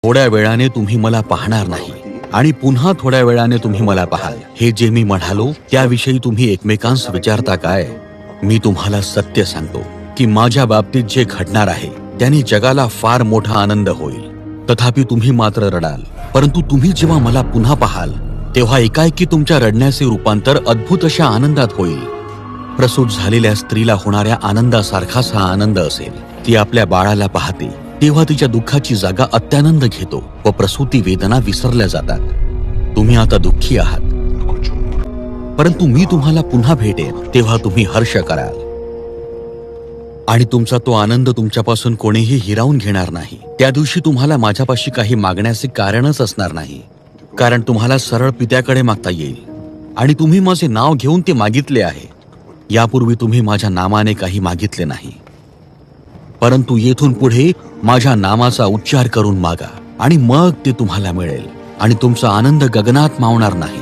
थोड्या वेळाने तुम्ही मला पाहणार नाही आणि पुन्हा थोड्या वेळाने तुम्ही मला पाहाल. हे जे मी म्हणालो त्याविषयी तुम्ही एकमेकांस विचारता काय? मी तुम्हाला सत्य सांगतो की माझ्या बाबतीत जे घडणार आहे त्याने जगाला फार मोठा आनंद होईल. तथापि तुम्ही मात्र रडाल. परंतु तुम्ही जेव्हा मला पुन्हा पाहाल तेव्हा एकाएकी तुमच्या रडण्याचे रूपांतर अद्भुत अशा आनंदात होईल. प्रसूत झालेल्या स्त्रीला होणाऱ्या आनंदासारखाच हा आनंद असेल. ती आपल्या बाळाला पाहते तेव्हा तिच्या दुःखाची जागा अत्यानंद घेतो व प्रसूती वेदना विसरल्या जातात. तुम्ही आता दुःखी आहात, परंतु मी तुम्हाला पुन्हा भेटेन तेव्हा तुम्ही हर्ष कराल आणि तुमचा तो आनंद तुमच्यापासून कोणीही हिरावून घेणार नाही. त्या दिवशी तुम्हाला माझ्यापाशी काही मागण्याचे कारणच असणार नाही, कारण तुम्हाला सरळ पित्याकडे मागता येईल आणि तुम्ही माझे नाव घेऊन ते मागितले आहे. यापूर्वी तुम्ही माझ्या नामाने काही मागितले नाही, परंतु येथून पुढे माझ्या नामाचा उच्चार करून मागा आणि मग ते तुम्हाला मिळेल आणि तुमचा आनंद गगनात मावणार नाही.